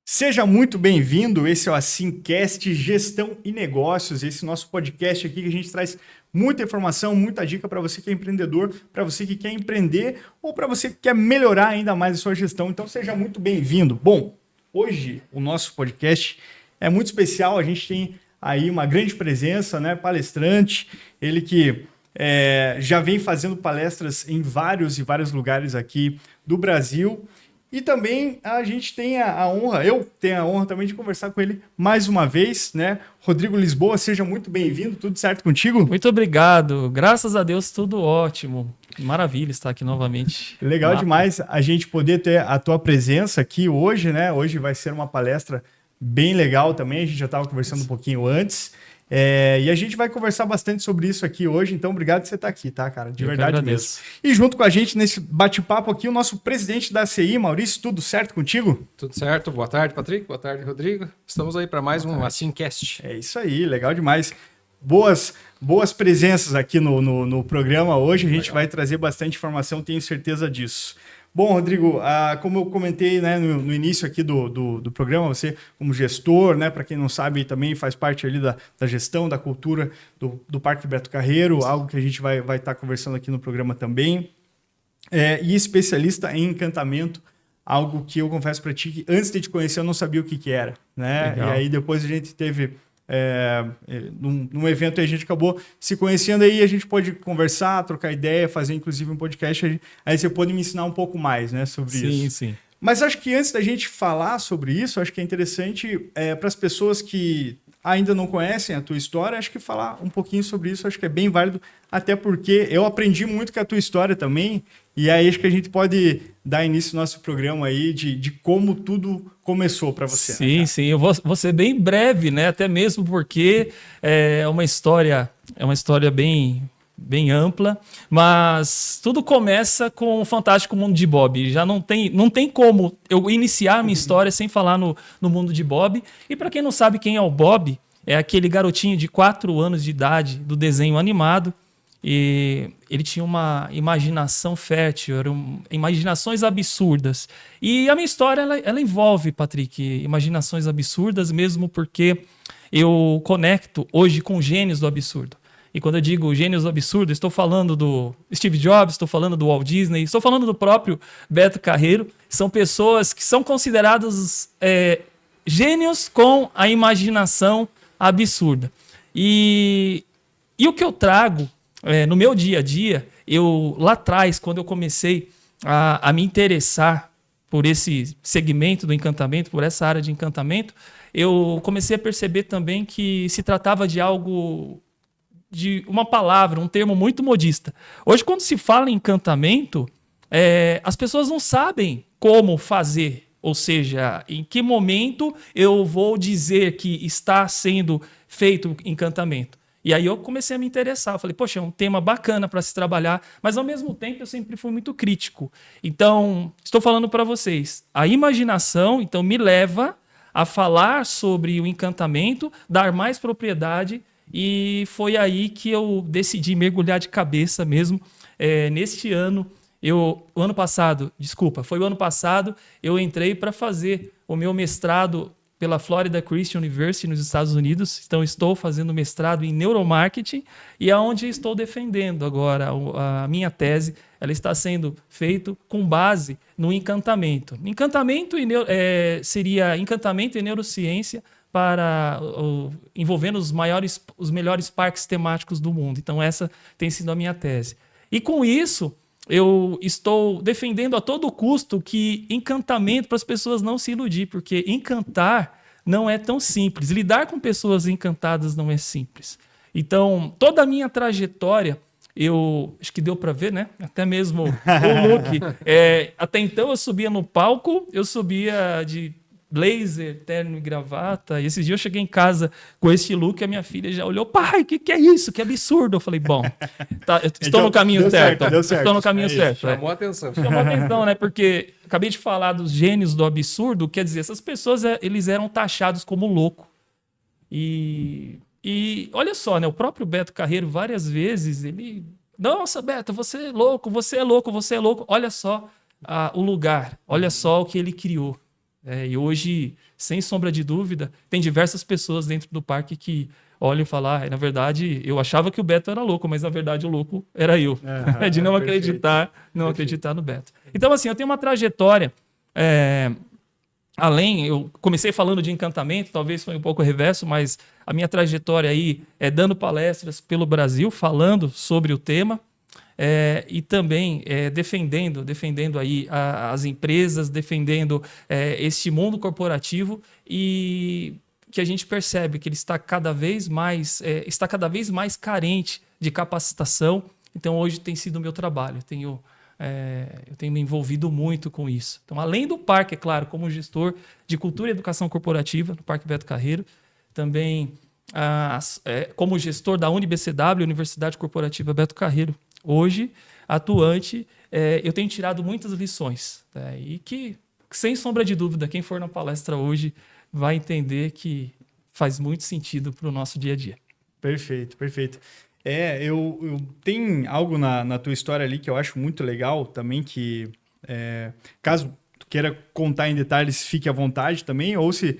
Seja muito bem-vindo, esse é o Asimcast Gestão e Negócios, esse nosso podcast aqui que a gente traz muita informação, muita dica para você que é empreendedor, para você que quer empreender ou para você que quer melhorar ainda mais a sua gestão. Então seja muito bem-vindo. Bom, hoje o nosso podcast é muito especial, a gente tem aí uma grande presença, né, palestrante, ele que já vem fazendo palestras em vários lugares aqui do Brasil. E também a gente tem a honra, eu tenho a honra também de conversar com ele mais uma vez, né? Rodrigo Lisboa, seja muito bem-vindo, tudo certo contigo? Muito obrigado, graças a Deus tudo ótimo, maravilha estar aqui novamente. Legal demais a gente poder ter a tua presença aqui hoje, né? Hoje vai ser uma palestra bem legal também, a gente já estava conversando um pouquinho antes. E a gente vai conversar bastante sobre isso aqui hoje, então obrigado por você estar aqui, tá, cara? De verdade mesmo. E junto com a gente nesse bate-papo aqui, o nosso presidente da CI, Maurício, tudo certo contigo? Tudo certo, boa tarde, Patrick, boa tarde, Rodrigo. Estamos aí para mais um Asimcast. É isso aí, legal demais. Boas presenças aqui no programa hoje, a gente vai trazer bastante informação, tenho certeza disso. Bom, Rodrigo, como eu comentei, né, no início aqui do programa, você como gestor, né, para quem não sabe, também faz parte ali da gestão, da cultura do Parque Beto Carreiro, algo que a gente vai estar conversando aqui no programa também, e especialista em encantamento, algo que eu confesso para ti que antes de te conhecer eu não sabia o que era, né? Legal. E aí depois a gente teve... num evento aí a gente acabou se conhecendo aí, a gente pode conversar, trocar ideia, fazer inclusive um podcast, aí você pode me ensinar um pouco mais, né, sobre isso. Sim. Mas acho que antes da gente falar sobre isso, acho que é interessante para as pessoas que ainda não conhecem a tua história, acho que falar um pouquinho sobre isso, acho que é bem válido, até porque eu aprendi muito com a tua história também, e aí acho que a gente pode dar início ao nosso programa aí de como tudo começou para você. Sim, eu vou ser bem breve, né? Até mesmo porque é uma história bem ampla, mas tudo começa com o Fantástico Mundo de Bob. Já não tem como eu iniciar a minha história sem falar no mundo de Bob. E para quem não sabe quem é o Bob, é aquele garotinho de 4 anos de idade do desenho animado. E ele tinha uma imaginação fértil, eram imaginações absurdas. E a minha história, ela envolve, Patrick, imaginações absurdas, mesmo porque eu conecto hoje com gênios do absurdo. E quando eu digo gênios do absurdo, estou falando do Steve Jobs, estou falando do Walt Disney, estou falando do próprio Beto Carreiro. São pessoas que são consideradas gênios com a imaginação absurda. E o que eu trago no meu dia a dia, lá atrás, quando eu comecei a me interessar por esse segmento do encantamento, por essa área de encantamento, eu comecei a perceber também que se tratava de algo, de uma palavra, um termo muito modista. Hoje, quando se fala em encantamento, as pessoas não sabem como fazer, ou seja, em que momento eu vou dizer que está sendo feito encantamento. E aí eu comecei a me interessar. Eu falei, poxa, é um tema bacana para se trabalhar, mas ao mesmo tempo eu sempre fui muito crítico. Então, estou falando para vocês, a imaginação então me leva a falar sobre o encantamento, dar mais propriedade, e foi aí que eu decidi mergulhar de cabeça mesmo. Neste ano, o ano passado eu entrei para fazer o meu mestrado pela Florida Christian University nos Estados Unidos. Então, estou fazendo mestrado em neuromarketing e é onde estou defendendo agora a minha tese. Ela está sendo feita com base no encantamento. Encantamento seria encantamento e neurociência envolvendo os melhores parques temáticos do mundo. Então, essa tem sido a minha tese. E com isso, eu estou defendendo a todo custo que encantamento, para as pessoas não se iludir, porque encantar não é tão simples. Lidar com pessoas encantadas não é simples. Então, toda a minha trajetória, acho que deu para ver, né? Até mesmo o look. Até então, eu subia no palco, eu subia de blazer, terno e gravata. E esses dias eu cheguei em casa com esse look, a minha filha já olhou, pai, o que é isso? Que absurdo. Eu falei, bom, estou no caminho certo. Estou no caminho certo. Chamou atenção, né? Porque acabei de falar dos gênios do absurdo, quer dizer, essas pessoas, eles eram taxados como louco. E olha só, né? O próprio Beto Carreiro, várias vezes, ele... Nossa, Beto, você é louco, você é louco, você é louco. Olha só o lugar, olha só o que ele criou. E hoje sem sombra de dúvida, tem diversas pessoas dentro do parque que olham e falam, na verdade, eu achava que o Beto era louco, mas na verdade o louco era eu. De não acreditar no Beto. Então, assim, eu tenho uma trajetória, eu comecei falando de encantamento, talvez foi um pouco reverso, mas a minha trajetória aí é dando palestras pelo Brasil, falando sobre o tema, e também defendendo aí as empresas, defendendo este mundo corporativo, e que a gente percebe que ele está cada vez mais carente de capacitação. Então hoje tem sido o meu trabalho, eu tenho me envolvido muito com isso. Então, além do parque, é claro, como gestor de cultura e educação corporativa no Parque Beto Carreiro, também como gestor da UniBCW, Universidade Corporativa Beto Carreiro, hoje, atuante, eu tenho tirado muitas lições, e que, sem sombra de dúvida, quem for na palestra hoje vai entender que faz muito sentido para o nosso dia a dia. Perfeito, perfeito. Eu tenho algo na tua história ali que eu acho muito legal também, que caso tu queira contar em detalhes, fique à vontade também, ou se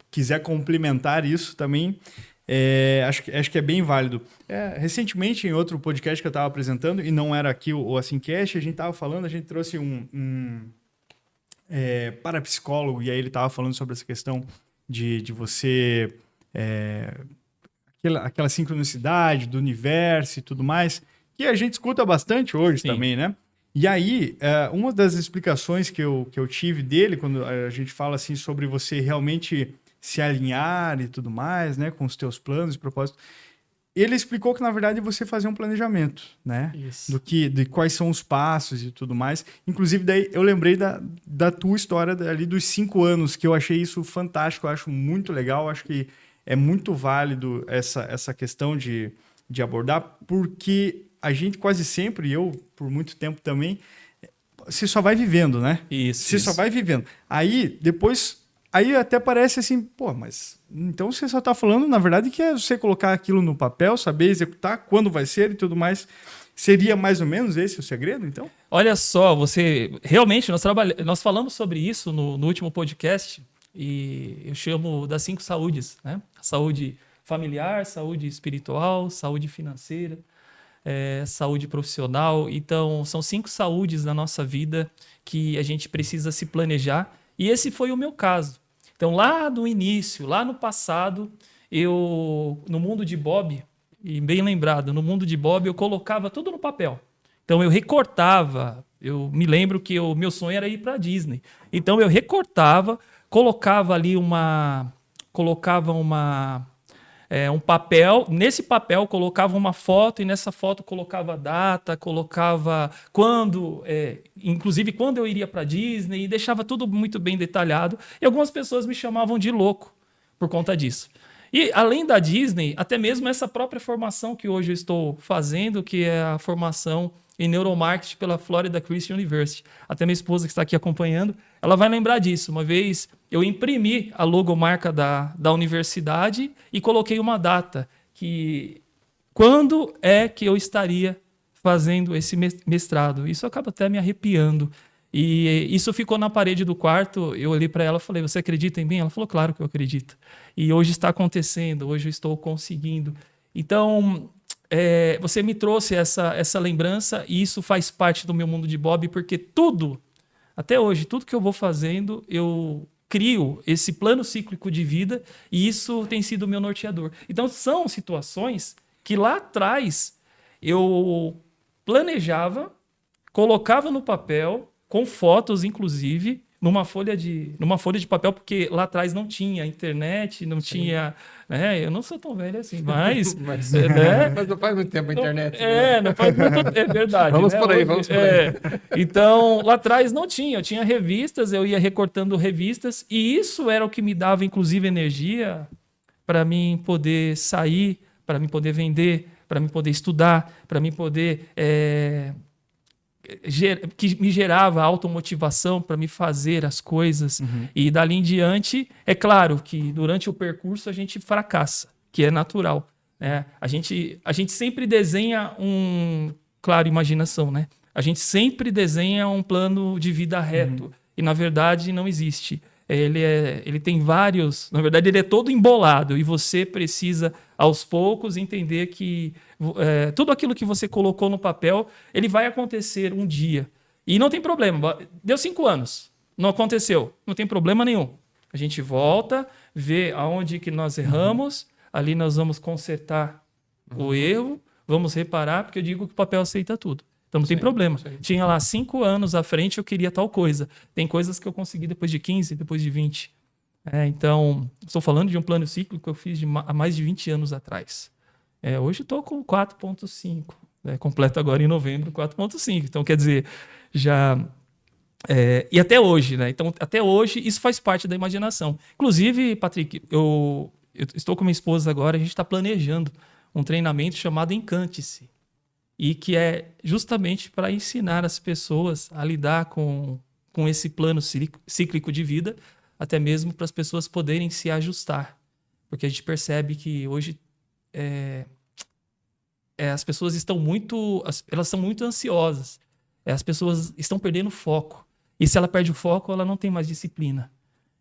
quiser complementar isso também, acho que é bem válido. Recentemente, em outro podcast que eu estava apresentando, e não era aqui o Assincast, a gente estava falando, a gente trouxe um parapsicólogo, e aí ele estava falando sobre essa questão de você... aquela sincronicidade do universo e tudo mais, que a gente escuta bastante hoje. Sim. Também, né? E aí, uma das explicações que eu tive dele, quando a gente fala assim sobre você realmente se alinhar e tudo mais, né, com os teus planos e propósitos, ele explicou que, na verdade, você fazia um planejamento, né? Isso. De quais são os passos e tudo mais. Inclusive, daí eu lembrei da tua história ali dos 5 anos, que eu achei isso fantástico, eu acho muito legal, acho que é muito válido essa questão de abordar, porque a gente quase sempre, e eu por muito tempo também, você só vai vivendo, né? Isso. Só vai vivendo. Aí, depois, até parece assim, mas então você só está falando, na verdade, que é você colocar aquilo no papel, saber executar, quando vai ser e tudo mais. Seria mais ou menos esse o segredo, então? Olha só, realmente, nós falamos sobre isso no último podcast, e eu chamo das 5 saúdes, né? Saúde familiar, saúde espiritual, saúde financeira, saúde profissional. Então, são 5 saúdes na nossa vida que a gente precisa se planejar. E esse foi o meu caso. Então, lá no início, lá no passado, no mundo de Bob, e bem lembrado, no mundo de Bob eu colocava tudo no papel. Então, eu recortava. Eu me lembro que meu sonho era ir para a Disney. Então, eu recortava, colocava ali um papel, nesse papel colocava uma foto, e nessa foto colocava a data, colocava inclusive quando eu iria para Disney, e deixava tudo muito bem detalhado, e algumas pessoas me chamavam de louco por conta disso. E além da Disney, até mesmo essa própria formação que hoje eu estou fazendo, que é a formação em neuromarketing pela Florida Christian University. Até minha esposa, que está aqui acompanhando, ela vai lembrar disso. Uma vez eu imprimi a logomarca da universidade e coloquei uma data, que quando é que eu estaria fazendo esse mestrado. Isso acaba até me arrepiando. E isso ficou na parede do quarto. Eu olhei para ela e falei, você acredita em mim? Ela falou, claro que eu acredito. E hoje está acontecendo, hoje eu estou conseguindo. Então, você me trouxe essa lembrança, e isso faz parte do meu mundo de Bob, porque até hoje, tudo que eu vou fazendo, eu crio esse plano cíclico de vida, e isso tem sido o meu norteador. Então, são situações que lá atrás eu planejava, colocava no papel, com fotos, inclusive, numa folha de papel, porque lá atrás não tinha internet, não Sim. tinha... eu não sou tão velho assim, mas... mas não faz muito tempo a internet. Não faz muito tempo, é verdade. Vamos por aí. Então, lá atrás não tinha, eu tinha revistas, eu ia recortando revistas, e isso era o que me dava, inclusive, energia para mim poder sair, para mim poder vender, para mim poder estudar, para mim poder... que me gerava automotivação para me fazer as coisas. Uhum. E dali em diante, é claro que durante o percurso a gente fracassa, que é natural. Né? A gente sempre desenha claro, imaginação, né? A gente sempre desenha um plano de vida reto. Uhum. E, na verdade, não existe. ele tem vários... Na verdade, ele é todo embolado e você precisa, aos poucos, entender que tudo aquilo que você colocou no papel, ele vai acontecer um dia. E não tem problema. Deu 5 anos, não aconteceu. Não tem problema nenhum. A gente volta, vê aonde que nós erramos, ali nós vamos consertar o erro, vamos reparar, porque eu digo que o papel aceita tudo. Então não tem problema. Sim. Tinha lá 5 anos à frente, eu queria tal coisa. Tem coisas que eu consegui depois de 15, depois de 20. Então, estou falando de um plano cíclico que eu fiz há mais de 20 anos atrás. Hoje estou com 4.5. Completo agora em novembro 4.5. Então, quer dizer, já... e até hoje, né? Então, até hoje, isso faz parte da imaginação. Inclusive, Patrick, eu estou com minha esposa agora, a gente está planejando um treinamento chamado Encante-se. E que é justamente para ensinar as pessoas a lidar com esse plano cíclico de vida, até mesmo para as pessoas poderem se ajustar. Porque a gente percebe que hoje as pessoas elas são muito ansiosas. As pessoas estão perdendo foco. E se ela perde o foco, ela não tem mais disciplina.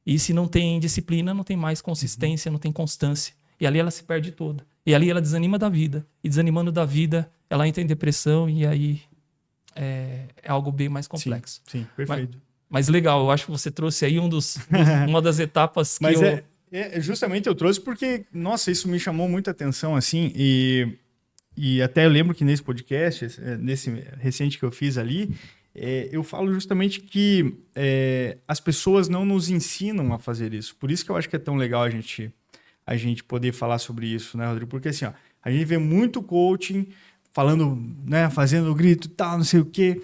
E se não tem disciplina, não tem mais consistência, não tem constância. E ali ela se perde toda. E ali ela desanima da vida. E desanimando da vida, ela entra em depressão e aí é algo bem mais complexo. Sim, perfeito. Mas legal, eu acho que você trouxe aí uma das etapas que Mas justamente eu trouxe porque, nossa, isso me chamou muita atenção, assim, e até eu lembro que nesse podcast, nesse recente que eu fiz ali, eu falo justamente que as pessoas não nos ensinam a fazer isso. Por isso que eu acho que é tão legal a gente poder falar sobre isso, né, Rodrigo? Porque assim, ó, a gente vê muito coaching falando, né, fazendo grito e tal, não sei o quê.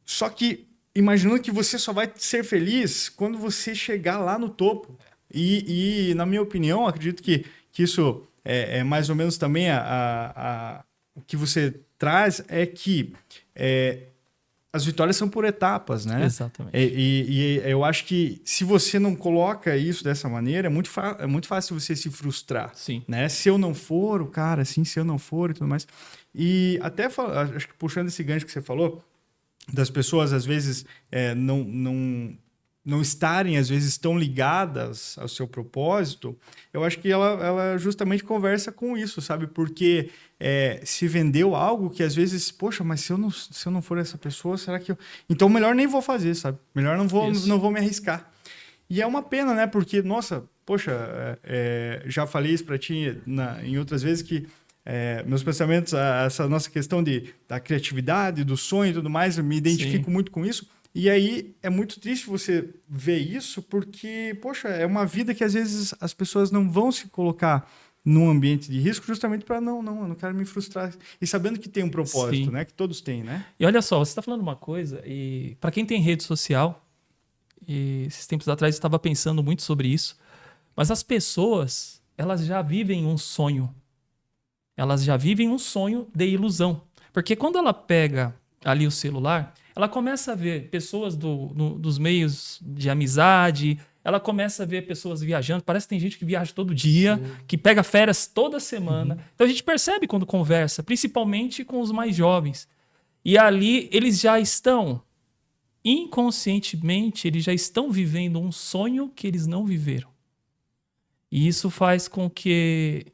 Só que imaginando que você só vai ser feliz quando você chegar lá no topo. E na minha opinião, acredito que isso é mais ou menos também o que você traz é que as vitórias são por etapas, né? Exatamente. E eu acho que se você não coloca isso dessa maneira, é muito fácil você se frustrar. Sim. Né? Se eu não for o cara, assim, se eu não for e tudo mais. E até, acho que puxando esse gancho que você falou, das pessoas, às vezes, não estarem, às vezes, tão ligadas ao seu propósito, eu acho que ela justamente conversa com isso, sabe? Porque se vendeu algo que, às vezes, poxa, mas se eu não for essa pessoa, será que eu... Então, melhor nem vou fazer, sabe? Melhor não vou me arriscar. E é uma pena, né? Porque, nossa, poxa, já falei isso para ti em outras vezes que meus pensamentos, essa nossa questão da criatividade, do sonho e tudo mais, eu me identifico Sim. muito com isso. E aí é muito triste você ver isso porque, poxa, é uma vida que às vezes as pessoas não vão se colocar num ambiente de risco justamente para eu não quero me frustrar. E sabendo que tem um propósito, Sim. né? Que todos têm, né? E olha só, você está falando uma coisa, e para quem tem rede social, e esses tempos atrás eu estava pensando muito sobre isso, mas as pessoas, elas já vivem um sonho. Elas já vivem um sonho de ilusão. Porque quando ela pega ali o celular, ela começa a ver pessoas dos meios de amizade, ela começa a ver pessoas viajando. Parece que tem gente que viaja todo dia, sim, que pega férias toda semana. Uhum. Então a gente percebe quando conversa, principalmente com os mais jovens. E ali eles já estão, inconscientemente, eles já estão vivendo um sonho que eles não viveram. E isso faz com que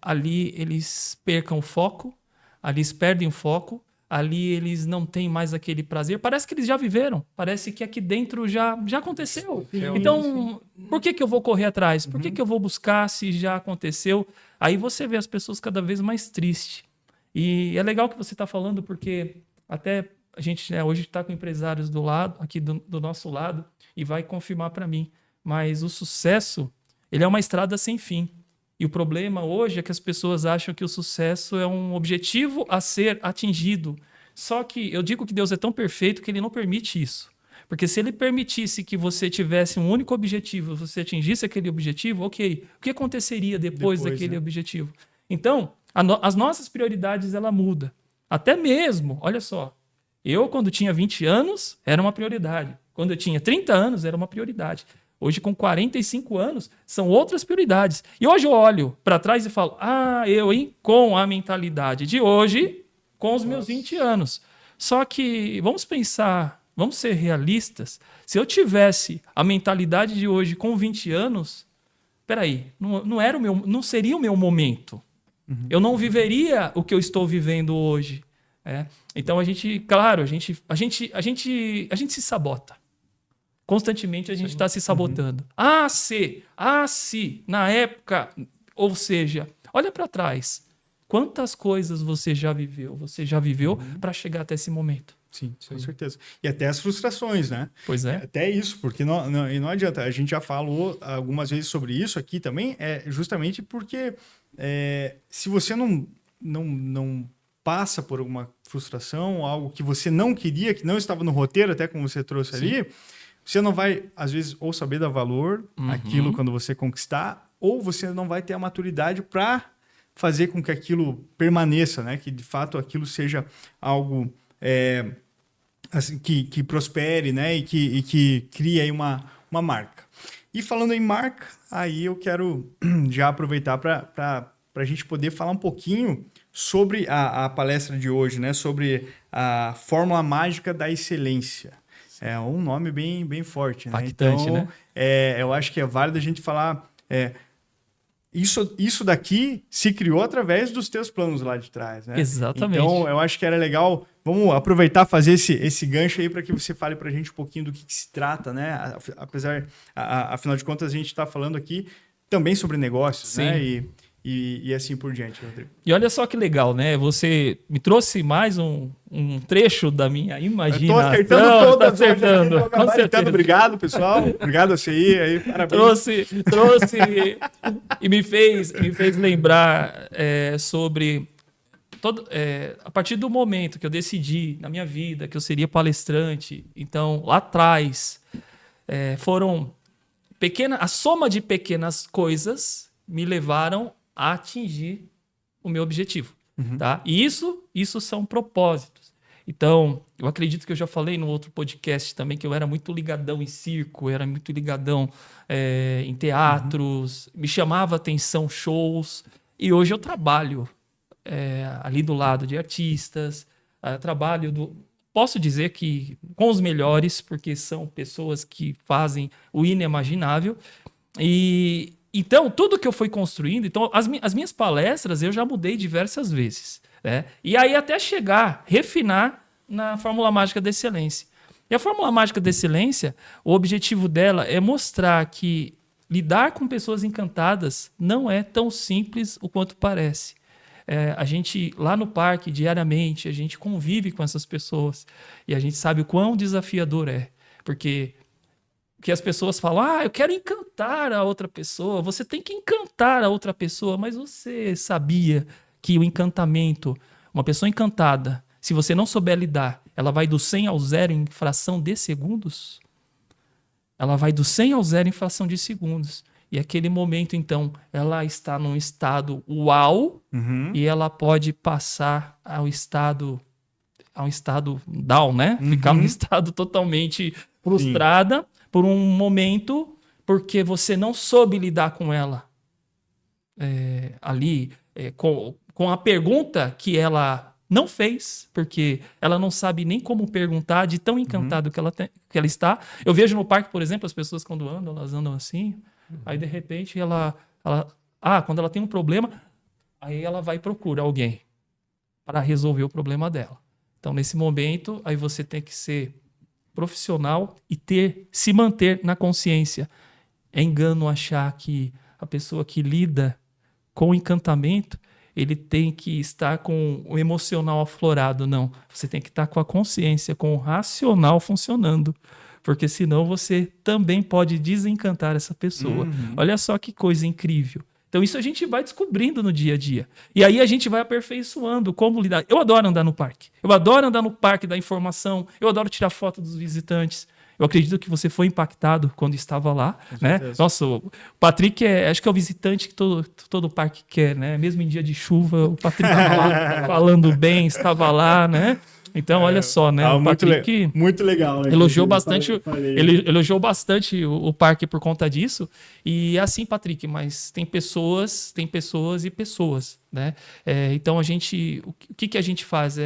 ali eles percam o foco, ali eles perdem o foco, ali eles não têm mais aquele prazer. Parece que eles já viveram. Parece que aqui dentro já aconteceu. Sim, então, sim, por que eu vou correr atrás? Por que eu vou buscar se já aconteceu? Aí você vê as pessoas cada vez mais tristes. E é legal que você está falando, porque até a gente hoje está com empresários do lado, aqui do nosso lado, e vai confirmar para mim. Mas o sucesso, ele é uma estrada sem fim. E o problema hoje é que as pessoas acham que o sucesso é um objetivo a ser atingido. Só que eu digo que Deus é tão perfeito que ele não permite isso. Porque se ele permitisse que você tivesse um único objetivo, você atingisse aquele objetivo, ok. O que aconteceria depois daquele objetivo? Então, as nossas prioridades, ela muda. Até mesmo, olha só, eu quando tinha 20 anos, era uma prioridade. Quando eu tinha 30 anos, era uma prioridade. Hoje, com 45 anos, são outras prioridades. E hoje eu olho para trás e falo, com a mentalidade de hoje, com os meus 20 anos. Só que, vamos pensar Vamos ser realistas. Se eu tivesse a mentalidade de hoje com 20 anos, peraí, não seria o meu momento. Eu não viveria o que eu estou vivendo hoje. Então a gente se sabota. Constantemente a gente está se sabotando. Se, na época, ou seja, olha para trás. Quantas coisas você já viveu para chegar até esse momento? Sim, com certeza. E até as frustrações, né? Pois é. Até isso, porque não adianta. A gente já falou algumas vezes sobre isso aqui também, justamente porque se você não passa por alguma frustração, algo que você não queria, que não estava no roteiro, até como você trouxe ali, você não vai, às vezes, ou saber dar valor àquilo quando você conquistar, ou você não vai ter a maturidade para fazer com que aquilo permaneça, né? Que de fato aquilo seja algo assim, que prospere, né? E que crie aí uma marca. E falando em marca, aí eu quero já aproveitar para a gente poder falar um pouquinho sobre a palestra de hoje, né? Sobre a Fórmula Mágica da Excelência. É um nome bem forte, né? Impactante, então, né? Eu acho que é válido a gente falar... Isso daqui se criou através dos teus planos lá de trás, né? Exatamente. Então, eu acho que era legal... Vamos aproveitar, fazer esse gancho aí para que você fale para a gente um pouquinho do que se trata, né? Afinal de contas, a gente está falando aqui também sobre negócios, Sim. né? E assim por diante, Rodrigo. E olha só que legal, né? Você me trouxe mais um trecho da minha imaginação. Eu tô acertando todas. Tá acertando, com certeza. Obrigado, pessoal. Obrigado a você aí. Parabéns. Trouxe e me fez lembrar sobre... a partir do momento que eu decidi na minha vida que eu seria palestrante, então lá atrás foram a soma de pequenas coisas me levaram a atingir o meu objetivo. Tá? E isso são propósitos. Então, eu acredito que eu já falei no outro podcast também que eu era muito ligadão em circo, eu era muito ligadão em teatros, me chamava atenção shows, e hoje eu trabalho ali do lado de artistas, posso dizer que com os melhores, porque são pessoas que fazem o inimaginável, e então tudo que eu fui construindo, então as minhas palestras eu já mudei diversas vezes, né? E aí até refinar na Fórmula Mágica da Excelência. E a Fórmula Mágica da Excelência, o objetivo dela é mostrar que lidar com pessoas encantadas não é tão simples o quanto parece. A gente, lá no parque, diariamente, a gente convive com essas pessoas e a gente sabe o quão desafiador é. Porque as pessoas falam, eu quero encantar a outra pessoa, você tem que encantar a outra pessoa, mas você sabia que o encantamento, uma pessoa encantada, se você não souber lidar, ela vai do 100 ao 0 em fração de segundos? Ela vai do 100 ao 0 em fração de segundos. E aquele momento, então, ela está num estado uau e ela pode passar ao estado down, né? Ficar num estado totalmente frustrada por um momento porque você não soube lidar com ela com a pergunta que ela não fez, porque ela não sabe nem como perguntar de tão encantado que ela está. Eu vejo no parque, por exemplo, as pessoas quando andam, elas andam assim, aí de repente quando ela tem um problema, aí ela vai procurar alguém para resolver o problema dela. Então, nesse momento, aí você tem que ser profissional e se manter na consciência. É engano achar que a pessoa que lida com o encantamento, ele tem que estar com o emocional aflorado. Não, você tem que estar com a consciência, com o racional funcionando, porque senão você também pode desencantar essa pessoa. Olha só que coisa incrível. Então isso a gente vai descobrindo no dia a dia. E aí a gente vai aperfeiçoando como lidar. Eu adoro andar no parque. Eu adoro andar no parque da informação. Eu adoro tirar foto dos visitantes. Eu acredito que você foi impactado quando estava lá, né? Nossa, o Patrick acho que é o visitante que todo parque quer, né? Mesmo em dia de chuva, o Patrick estava lá falando bem, estava lá, né? Então, olha só, né? O Patrick muito legal, né? Elogiou bastante, ele elogiou bastante o parque por conta disso. E assim, Patrick, mas tem pessoas e pessoas, né? Então, o que a gente faz?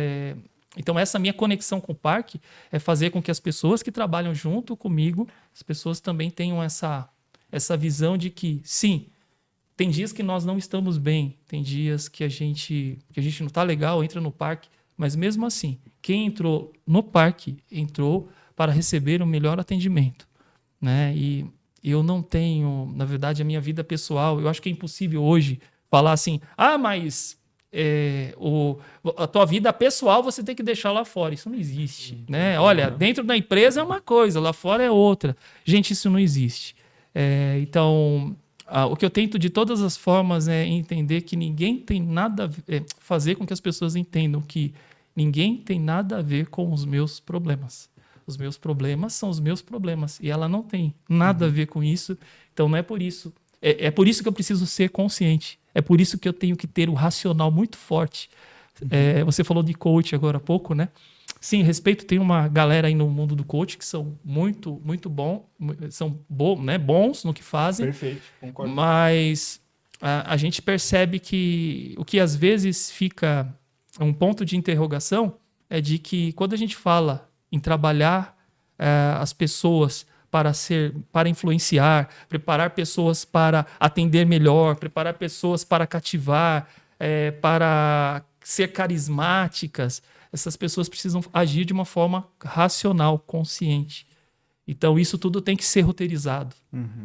Então, essa minha conexão com o parque é fazer com que as pessoas que trabalham junto comigo, as pessoas também tenham essa visão de que, sim, tem dias que nós não estamos bem, tem dias que a gente não está legal, entra no parque, mas mesmo assim, quem entrou no parque, entrou para receber o melhor atendimento, né? E eu não tenho, na verdade, a minha vida pessoal, eu acho que é impossível hoje falar assim, mas a tua vida pessoal você tem que deixar lá fora. Isso não existe, né? Olha, dentro da empresa é uma coisa, lá fora é outra. Gente, isso não existe. Então, o que eu tento de todas as formas é entender que ninguém tem nada a ver, fazer com que as pessoas entendam que ninguém tem nada a ver com os meus problemas. Os meus problemas são os meus problemas e ela não tem nada a ver com isso. Então, não é por isso. É por isso que eu preciso ser consciente. É por isso que eu tenho que ter o racional muito forte. Você falou de coach agora há pouco, né? Sim, respeito. Tem uma galera aí no mundo do coach que são muito, muito bons no que fazem. Perfeito, concordo. Mas a gente percebe que o que às vezes fica um ponto de interrogação é de que quando a gente fala em trabalhar as pessoas para influenciar, preparar pessoas para atender melhor, preparar pessoas para cativar, para ser carismáticas, essas pessoas precisam agir de uma forma racional, consciente. Então, isso tudo tem que ser roteirizado,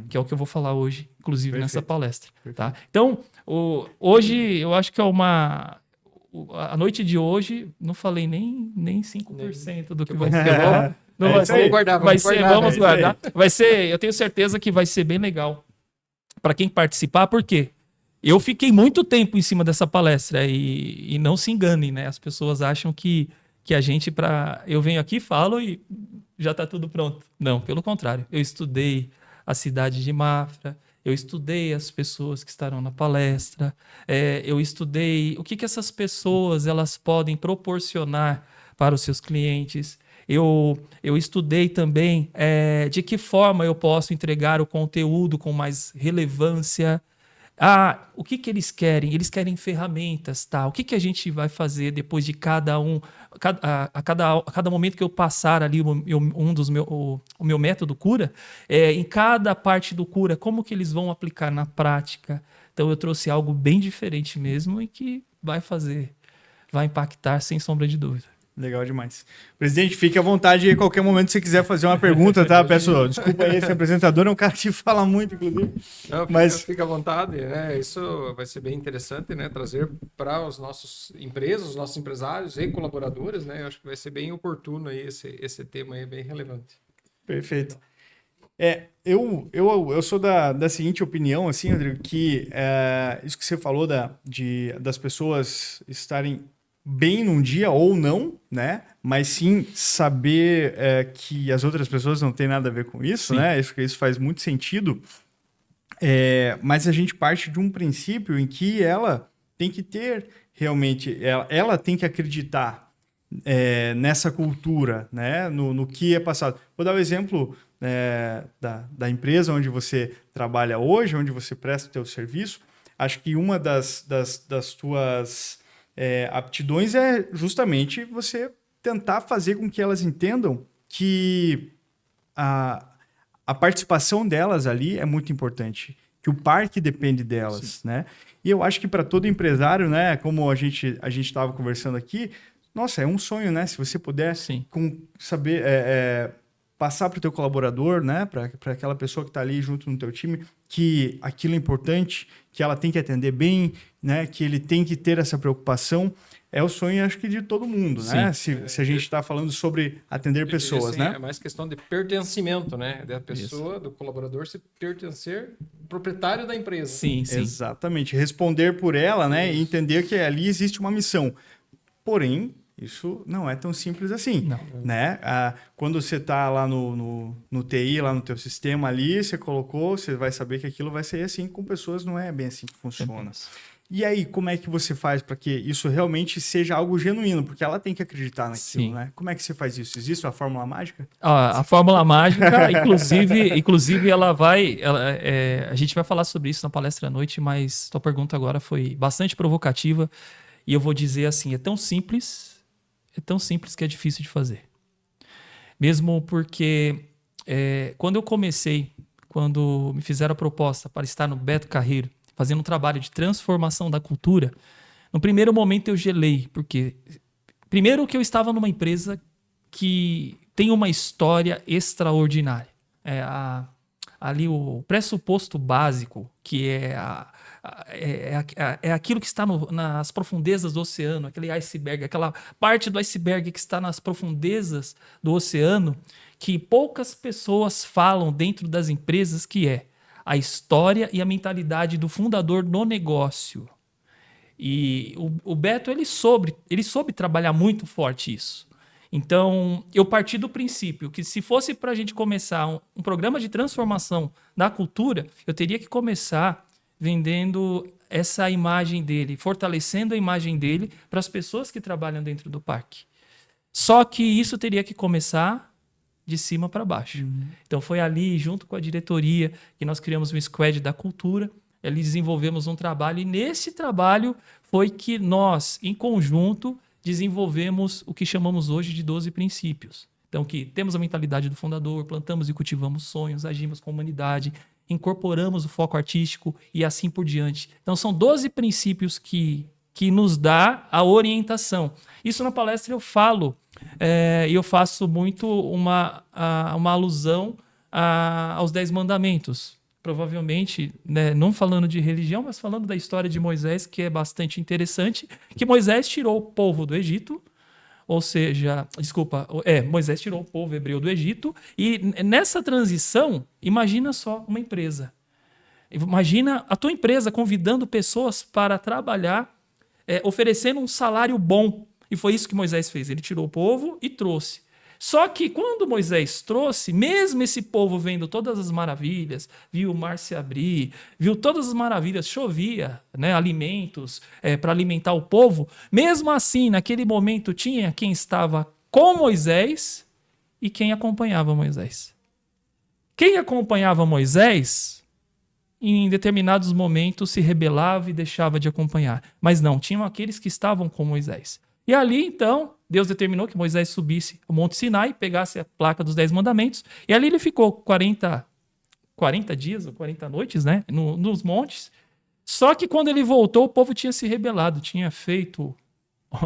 que é o que eu vou falar hoje, inclusive nessa palestra. Tá? Então, hoje, eu acho que a noite de hoje, não falei nem 5% do que vai ser. Não vai ser, vamos guardar. Vai ser, eu tenho certeza que vai ser bem legal para quem participar, porque eu fiquei muito tempo em cima dessa palestra e não se enganem, né? As pessoas acham que a gente, eu venho aqui, falo e já está tudo pronto. Não, pelo contrário. Eu estudei a cidade de Mafra, eu estudei as pessoas que estarão na palestra, eu estudei o que essas pessoas elas podem proporcionar para os seus clientes. Eu estudei também de que forma eu posso entregar o conteúdo com mais relevância. O que eles querem? Eles querem ferramentas, tá? O que a gente vai fazer depois de cada momento que eu passar ali o meu método cura? Em cada parte do cura, como que eles vão aplicar na prática? Então eu trouxe algo bem diferente mesmo e que vai impactar sem sombra de dúvida. Legal demais. Presidente, fique à vontade aí, a qualquer momento, se você quiser fazer uma pergunta, tá? Peço desculpa aí, esse apresentador é um cara que fala muito, inclusive. Não, fica à vontade, né? Isso vai ser bem interessante, né? Trazer para os nossos empresas, os nossos empresários e colaboradores, né? Eu acho que vai ser bem oportuno aí esse tema aí, bem relevante. Perfeito. Eu sou da seguinte opinião, assim, Rodrigo, que isso que você falou das pessoas estarem bem num dia ou não, né? Mas sim saber que as outras pessoas não têm nada a ver com isso, sim, né? Isso faz muito sentido. Mas a gente parte de um princípio em que ela tem que ter realmente, ela tem que acreditar nessa cultura, né? No que é passado. Vou dar o exemplo da empresa onde você trabalha hoje, onde você presta o seu serviço. Acho que uma das tuas aptidões é justamente você tentar fazer com que elas entendam que a participação delas ali é muito importante, que o parque depende delas, né? E eu acho que para todo empresário, né, como a gente estava conversando aqui, nossa, é um sonho, né? Se você puder saber passar para o teu colaborador, né, para aquela pessoa que está ali junto no teu time, que aquilo é importante, que ela tem que atender bem, né, que ele tem que ter essa preocupação, é o sonho, acho que, de todo mundo, né? Se a gente está falando sobre atender pessoas, assim, né? É mais questão de pertencimento, né? Da pessoa, do colaborador se pertencer proprietário da empresa. Sim. Exatamente. Responder por ela, né? E entender que ali existe uma missão. Porém, isso não é tão simples assim, né? Quando você está lá no TI, lá no teu sistema ali, você colocou, você vai saber que aquilo vai ser assim, com pessoas não é bem assim que funciona. E aí, como é que você faz para que isso realmente seja algo genuíno? Porque ela tem que acreditar naquilo, né? Como é que você faz isso? Existe a fórmula mágica? A fórmula mágica, inclusive a gente vai falar sobre isso na palestra à noite, mas tua pergunta agora foi bastante provocativa e eu vou dizer assim, é tão simples é tão simples que é difícil de fazer. Mesmo porque quando me fizeram a proposta para estar no Beto Carreiro, fazendo um trabalho de transformação da cultura, no primeiro momento eu gelei, porque primeiro que eu estava numa empresa que tem uma história extraordinária. Ali o pressuposto básico, que é aquilo que está nas profundezas do oceano, aquele iceberg, aquela parte do iceberg que está nas profundezas do oceano, que poucas pessoas falam dentro das empresas, que é a história e a mentalidade do fundador no negócio. E o Beto, ele soube trabalhar muito forte isso. Então, eu parti do princípio que se fosse para a gente começar um programa de transformação da cultura, eu teria que começar vendendo essa imagem dele, fortalecendo a imagem dele para as pessoas que trabalham dentro do parque. Só que isso teria que começar de cima para baixo. Então, foi ali, junto com a diretoria, que nós criamos um squad da cultura. Ali desenvolvemos um trabalho e nesse trabalho foi que nós, em conjunto, desenvolvemos o que chamamos hoje de 12 princípios. Então, que temos a mentalidade do fundador, plantamos e cultivamos sonhos, agimos com a humanidade, incorporamos o foco artístico e assim por diante. Então, são 12 princípios que nos dá a orientação. Isso na palestra eu falo, e eu faço muito uma alusão aos 10 mandamentos. Provavelmente, né, não falando de religião, mas falando da história de Moisés, que é bastante interessante, que Moisés tirou o povo do Egito, Moisés tirou o povo hebreu do Egito, e nessa transição, imagina só uma empresa. Imagina a tua empresa convidando pessoas para trabalhar, oferecendo um salário bom. E foi isso que Moisés fez, ele tirou o povo e trouxe. Só que quando Moisés trouxe, mesmo esse povo vendo todas as maravilhas, viu o mar se abrir, viu todas as maravilhas, chovia, né, alimentos para alimentar o povo, mesmo assim, naquele momento, tinha quem estava com Moisés e quem acompanhava Moisés. Quem acompanhava Moisés, em determinados momentos, se rebelava e deixava de acompanhar. Mas não, tinham aqueles que estavam com Moisés. E ali, então, Deus determinou que Moisés subisse ao Monte Sinai, pegasse a placa dos 10 mandamentos, e ali ele ficou 40 dias ou 40 noites, né, nos montes. Só que quando ele voltou, o povo tinha se rebelado, tinha feito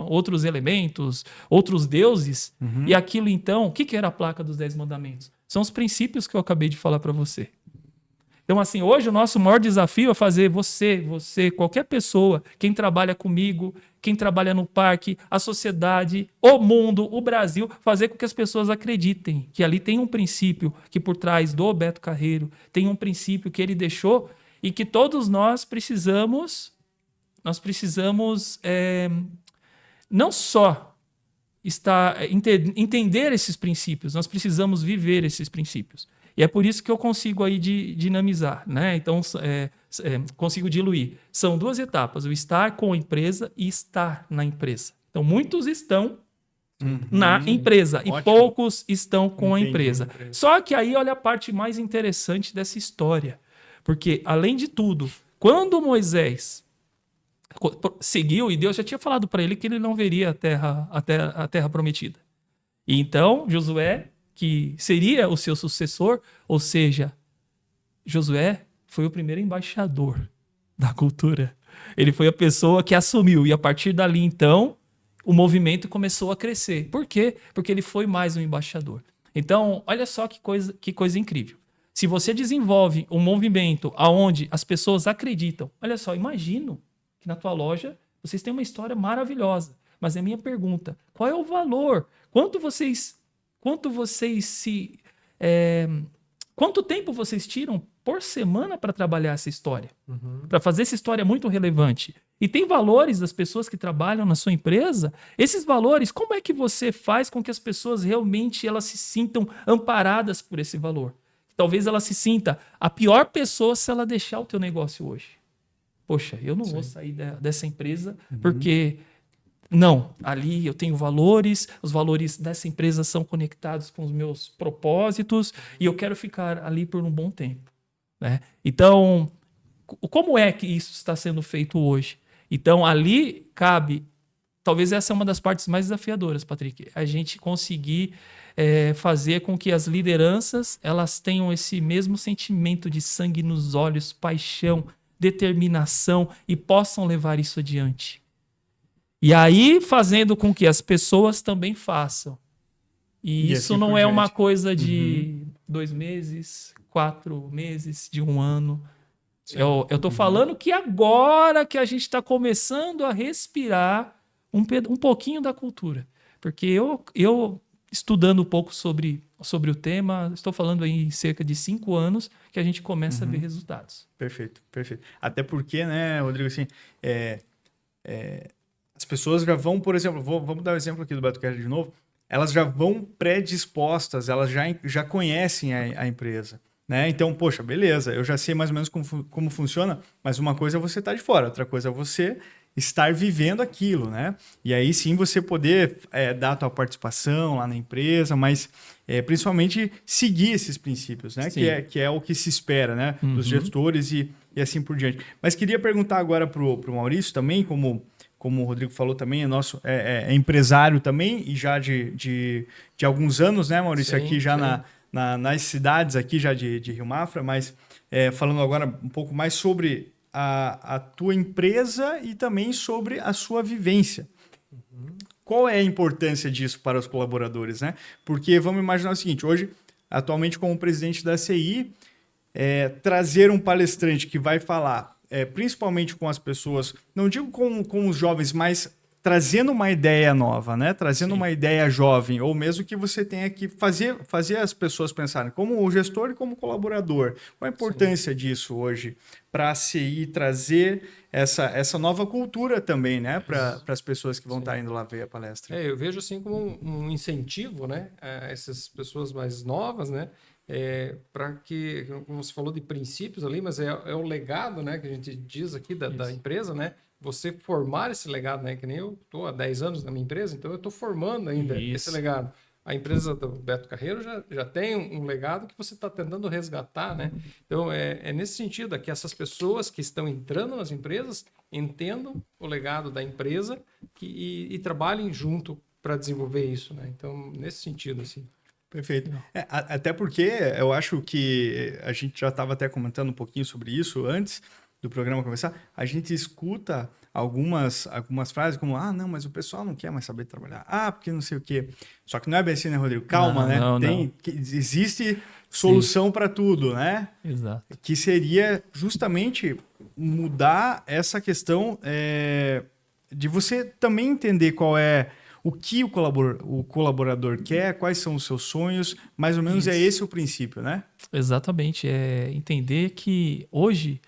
outros elementos, outros deuses, e aquilo então, o que era a placa dos 10 mandamentos? São os princípios que eu acabei de falar para você. Então, assim, hoje o nosso maior desafio é fazer você, qualquer pessoa, quem trabalha comigo, quem trabalha no parque, a sociedade, o mundo, o Brasil, fazer com que as pessoas acreditem que ali tem um princípio que por trás do Beto Carreiro, tem um princípio que ele deixou e que todos nós precisamos não só entender esses princípios, nós precisamos viver esses princípios. E é por isso que eu consigo aí dinamizar, né? Então, consigo diluir. São 2 etapas, o estar com a empresa e estar na empresa. Então, muitos estão na empresa e poucos estão com a empresa. Só que aí, olha a parte mais interessante dessa história. Porque, além de tudo, quando Moisés seguiu, e Deus já tinha falado para ele que ele não veria a terra prometida. E então, Josué, que seria o seu sucessor, ou seja, Josué foi o primeiro embaixador da cultura. Ele foi a pessoa que assumiu, e a partir dali, então, o movimento começou a crescer. Por quê? Porque ele foi mais um embaixador. Então, olha só que coisa incrível. Se você desenvolve um movimento onde as pessoas acreditam, olha só, imagino que na tua loja vocês têm uma história maravilhosa, mas é minha pergunta, qual é o valor? Quanto tempo vocês tiram por semana para trabalhar essa história? Para fazer essa história muito relevante. E tem valores das pessoas que trabalham na sua empresa? Esses valores, como é que você faz com que as pessoas realmente elas se sintam amparadas por esse valor? Talvez ela se sinta a pior pessoa se ela deixar o teu negócio hoje. Poxa, eu não vou sair dessa empresa porque... Não, ali eu tenho valores, os valores dessa empresa são conectados com os meus propósitos e eu quero ficar ali por um bom tempo, né? Então, como é que isso está sendo feito hoje? Então, ali cabe talvez essa é uma das partes mais desafiadoras, Patrick. A gente conseguir fazer com que as lideranças elas tenham esse mesmo sentimento de sangue nos olhos, paixão, determinação e possam levar isso adiante. E aí fazendo com que as pessoas também façam. E isso assim não é uma coisa de 2 meses, 4 meses, de 1 ano. Eu tô falando que agora que a gente está começando a respirar um pouquinho da cultura. Porque eu estudando um pouco sobre o tema, estou falando aí cerca de 5 anos que a gente começa a ver resultados. Perfeito, perfeito. Até porque, né, Rodrigo, assim, as pessoas já vão, por exemplo, vamos dar o exemplo aqui do BetoCast de novo, elas já vão predispostas, elas já conhecem a empresa. Né? Então, poxa, beleza, eu já sei mais ou menos como funciona, mas uma coisa é você estar de fora, outra coisa é você estar vivendo aquilo, né? E aí sim você poder dar a tua participação lá na empresa, mas principalmente seguir esses princípios, né? Que é o que se espera, né? Dos gestores e assim por diante. Mas queria perguntar agora para o Maurício também, como o Rodrigo falou também, é empresário também, e já de alguns anos, né, Maurício? Sim, aqui já nas cidades aqui já de Rio Mafra, mas falando agora um pouco mais sobre a tua empresa e também sobre a sua vivência. Qual é a importância disso para os colaboradores, né? Porque vamos imaginar o seguinte, hoje, atualmente como presidente da CI, trazer um palestrante que vai falar, principalmente com as pessoas, não digo com os jovens, mas trazendo uma ideia nova, né? Trazendo uma ideia jovem, ou mesmo que você tenha que fazer as pessoas pensarem como gestor e como colaborador. Qual a importância disso hoje para a CI trazer essa nova cultura também, né? Para as pessoas que vão estar indo lá ver a palestra. Eu vejo assim como um incentivo, né? A essas pessoas mais novas, né? Para que, como você falou de princípios ali, mas é o legado, né? Que a gente diz aqui da empresa, né? Você formar esse legado, né? Que nem eu estou há 10 anos na minha empresa, então eu estou formando ainda esse legado. A empresa do Beto Carreiro já tem um legado que você está tentando resgatar, né? Então, é nesse sentido que essas pessoas que estão entrando nas empresas entendam o legado da empresa e trabalhem junto para desenvolver isso, né? Então, nesse sentido, assim. Perfeito. Até porque eu acho que a gente já estava até comentando um pouquinho sobre isso antes do programa começar, a gente escuta algumas frases como, não, mas o pessoal não quer mais saber trabalhar. Porque não sei o quê. Só que não é bem assim, né, Rodrigo? Calma, né? Não. Existe solução para tudo, né? Exato. Que seria justamente mudar essa questão de você também entender qual é o que o colaborador quer, quais são os seus sonhos, mais ou menos é esse o princípio, né? Exatamente. É entender que hoje,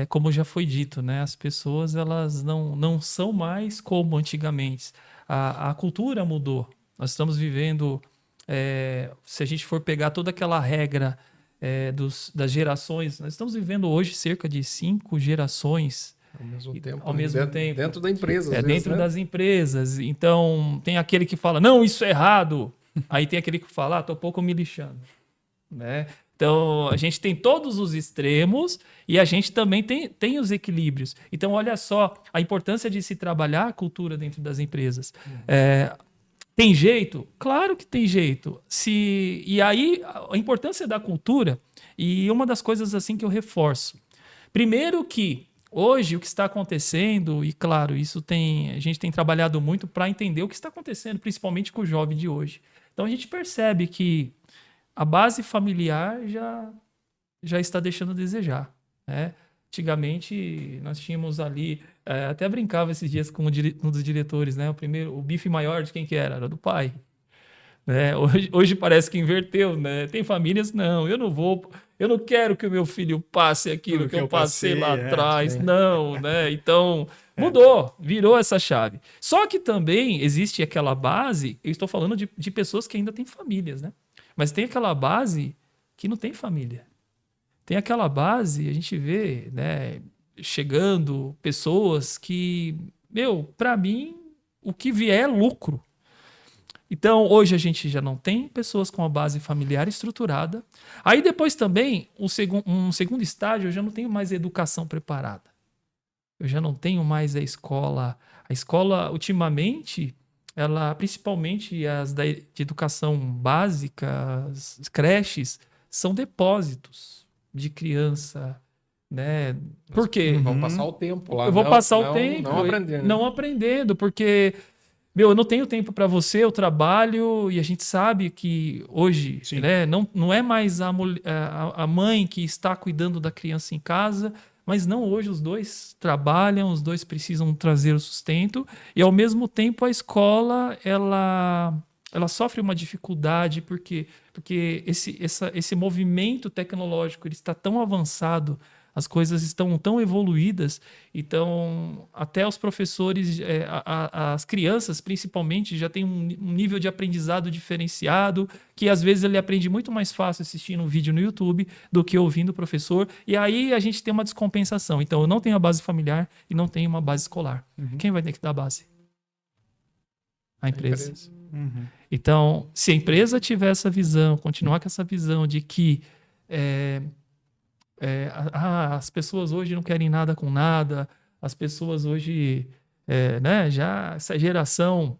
como já foi dito, né, as pessoas elas não são mais como antigamente. A cultura mudou. Nós estamos vivendo, se a gente for pegar toda aquela regra das gerações, nós estamos vivendo hoje cerca de 5 gerações ao mesmo tempo. Dentro da empresa. Dentro das empresas. Então, tem aquele que fala, não, isso é errado. Aí tem aquele que fala, tô pouco me lixando. Né? Então, a gente tem todos os extremos e a gente também tem os equilíbrios. Então, olha só a importância de se trabalhar a cultura dentro das empresas. Tem jeito? Claro que tem jeito. E aí, a importância da cultura, e uma das coisas assim que eu reforço. Primeiro que hoje o que está acontecendo, e claro, a gente tem trabalhado muito para entender o que está acontecendo, principalmente com o jovem de hoje. Então, a gente percebe que a base familiar já está deixando a desejar, né? Antigamente, nós tínhamos ali, até brincava esses dias com um dos diretores, né? O bife maior de quem que era? Era do pai. Né? Hoje parece que inverteu, né? Tem famílias, não, eu não quero que o meu filho passe aquilo que eu passei lá atrás, não, né? Então, mudou, virou essa chave. Só que também existe aquela base, eu estou falando de pessoas que ainda têm famílias, né? Mas tem aquela base que não tem família. Tem aquela base, a gente vê, né, chegando pessoas que, para mim, o que vier é lucro. Então, hoje a gente já não tem pessoas com a base familiar estruturada. Aí depois também, um segundo estágio, eu já não tenho mais educação preparada. Eu já não tenho mais a escola A escola, ultimamente, ela, principalmente as de educação básica, as creches, são depósitos de criança, né? Por quê? Vão passar o tempo lá. Eu vou passar o tempo. Não aprendendo. Não aprendendo, porque, eu não tenho tempo para você, eu trabalho, e a gente sabe que hoje, né, não é mais a mãe que está cuidando da criança em casa, mas não, hoje os dois trabalham, os dois precisam trazer o sustento, e ao mesmo tempo a escola, ela sofre uma dificuldade, porque esse movimento tecnológico ele está tão avançado, as coisas estão tão evoluídas, então até os professores, as crianças principalmente, já têm um nível de aprendizado diferenciado, que às vezes ele aprende muito mais fácil assistindo um vídeo no YouTube do que ouvindo o professor, e aí a gente tem uma descompensação. Então eu não tenho a base familiar e não tenho uma base escolar. Quem vai ter que dar a base? A empresa. Então, se a empresa tiver essa visão, continuar com essa visão de que as pessoas hoje não querem nada com nada, as pessoas hoje, né, já essa geração,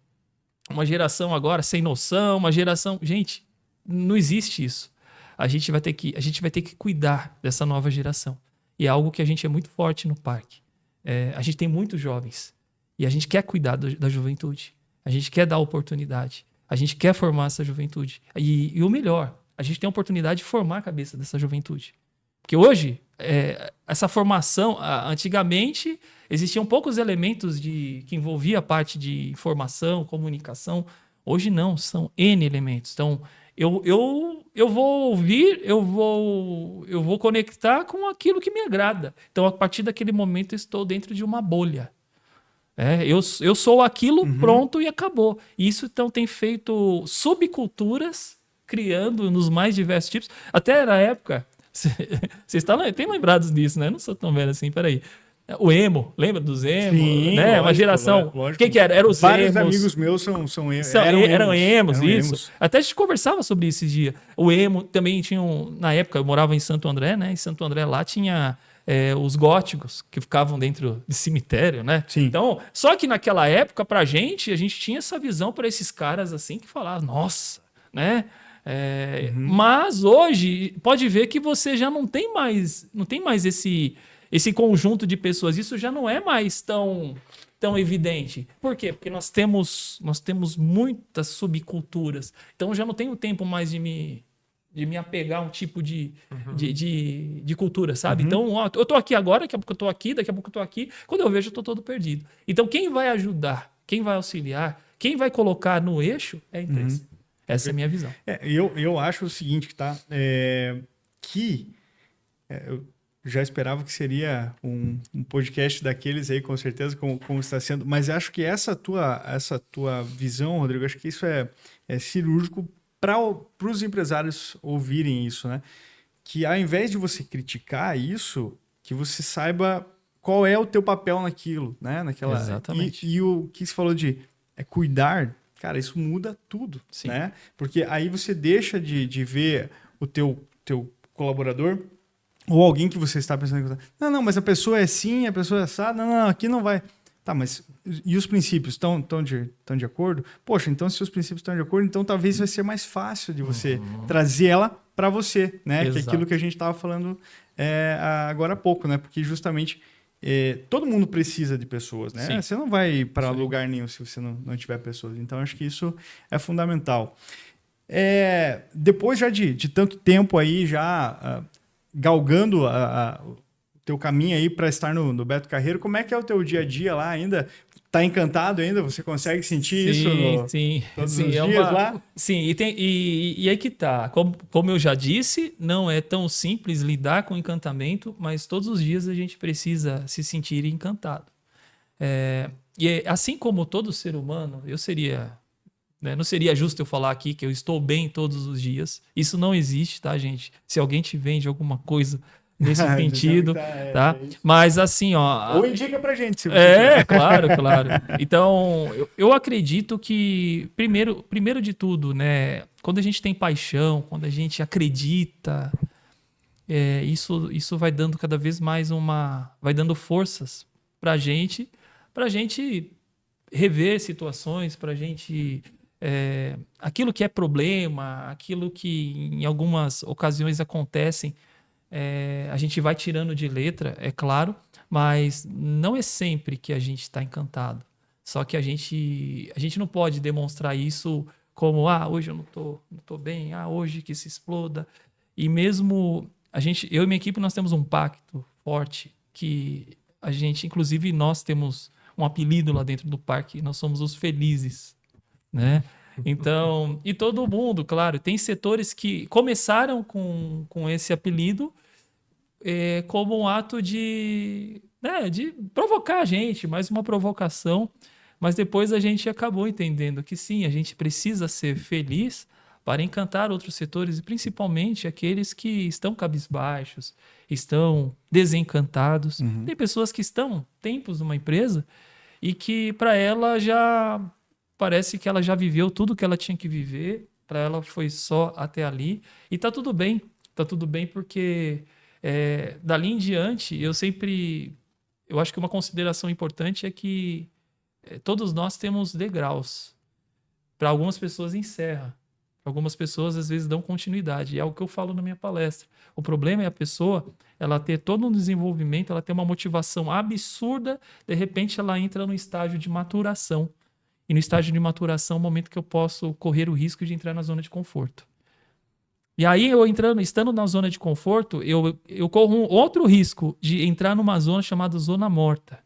uma geração agora sem noção, uma geração... Gente, não existe isso. A gente vai ter que cuidar dessa nova geração. E é algo que a gente é muito forte no parque. A gente tem muitos jovens e a gente quer cuidar da juventude. A gente quer dar oportunidade. A gente quer formar essa juventude. E o melhor, a gente tem a oportunidade de formar a cabeça dessa juventude. Porque hoje, essa formação, antigamente, existiam poucos elementos que envolvia a parte de informação, comunicação. Hoje não, são N elementos. Então, eu vou ouvir, eu vou conectar com aquilo que me agrada. Então, a partir daquele momento, eu estou dentro de uma bolha. Eu sou aquilo, pronto e acabou. Isso, então, tem feito subculturas, criando nos mais diversos tipos. Até na época... Vocês têm lembrados disso, né? Eu não sou tão velho assim, peraí. O emo, lembra dos emo? Sim, né? Uma geração. Quem que era? Eram os vários emos. amigos meus são emos. Eram emos, isso. Até a gente conversava sobre isso esse dia. O emo também tinha, na época, eu morava em Santo André, né? Em Santo André lá tinha os góticos que ficavam dentro de cemitério, né? Sim. Então, só que naquela época, a gente tinha essa visão para esses caras assim que falavam, nossa, né? Mas hoje pode ver que você já não tem mais esse conjunto de pessoas. Isso já não é mais tão evidente. Por quê? Porque nós temos muitas subculturas. Então eu já não tenho tempo mais de me apegar a um tipo de cultura, sabe? Então, eu tô aqui agora, daqui a pouco eu tô aqui, daqui a pouco eu tô aqui. Quando eu vejo, eu tô todo perdido. Então, quem vai ajudar, quem vai auxiliar, quem vai colocar no eixo é a empresa. Essa é a minha visão. Eu acho o seguinte, tá? Eu já esperava que seria um podcast daqueles aí, com certeza, como está sendo. Mas acho que essa tua visão, Rodrigo, acho que isso é cirúrgico para os empresários ouvirem isso, né? Que ao invés de você criticar isso, que você saiba qual é o teu papel naquilo, né? Exatamente. E o que você falou de cuidar... Cara, isso muda tudo, né? Porque aí você deixa de ver o teu colaborador ou alguém que você está pensando... Não, mas a pessoa é assim, a pessoa é assada. Não, aqui não vai... Tá, mas e os princípios estão de acordo? Poxa, então se os princípios estão de acordo, então talvez vai ser mais fácil de você trazer ela para você, né? Que é aquilo que a gente estava falando agora há pouco, né? Porque justamente... todo mundo precisa de pessoas, né? Sim. Você não vai para lugar nenhum se você não tiver pessoas. Então, acho que isso é fundamental. Depois já de tanto tempo aí, já galgando o teu caminho aí para estar no Beto Carreiro, como é que é o teu dia a dia lá ainda? Tá encantado ainda? Você consegue sentir isso todos os dias lá? Sim, e aí que tá. Como eu já disse, não é tão simples lidar com encantamento, mas todos os dias a gente precisa se sentir encantado. E assim como todo ser humano, não seria justo eu falar aqui que eu estou bem todos os dias. Isso não existe, tá, gente? Se alguém te vende alguma coisa... nesse sentido, tá? Mas assim, ó... Ou indica pra gente, se você quiser. Claro. Então, eu acredito que, primeiro de tudo, né? Quando a gente tem paixão, quando a gente acredita, isso vai dando cada vez mais vai dando forças pra gente rever situações, para a gente... aquilo que é problema, aquilo que em algumas ocasiões acontecem, a gente vai tirando de letra, é claro, mas não é sempre que a gente está encantado. Só que a gente não pode demonstrar isso como, hoje eu não tô bem, hoje que se exploda. E mesmo eu e minha equipe, nós temos um pacto forte que inclusive nós temos um apelido lá dentro do parque, nós somos os felizes, né? Então, e todo mundo, claro, tem setores que começaram com esse apelido como um ato de provocar a gente, mais uma provocação, mas depois a gente acabou entendendo que sim, a gente precisa ser feliz para encantar outros setores, e principalmente aqueles que estão cabisbaixos, estão desencantados. Tem pessoas que estão tempos numa empresa e que para ela já parece que ela já viveu tudo que ela tinha que viver, para ela foi só até ali, e tá tudo bem porque dali em diante eu acho que uma consideração importante é que todos nós temos degraus. Para algumas pessoas encerra, para algumas pessoas às vezes dão continuidade, é o que eu falo na minha palestra. O problema é a pessoa, ela ter todo um desenvolvimento, ela ter uma motivação absurda, de repente ela entra no estágio de maturação. E no estágio de maturação é o momento que eu posso correr o risco de entrar na zona de conforto. E aí, estando na zona de conforto, eu corro um outro risco de entrar numa zona chamada zona morta.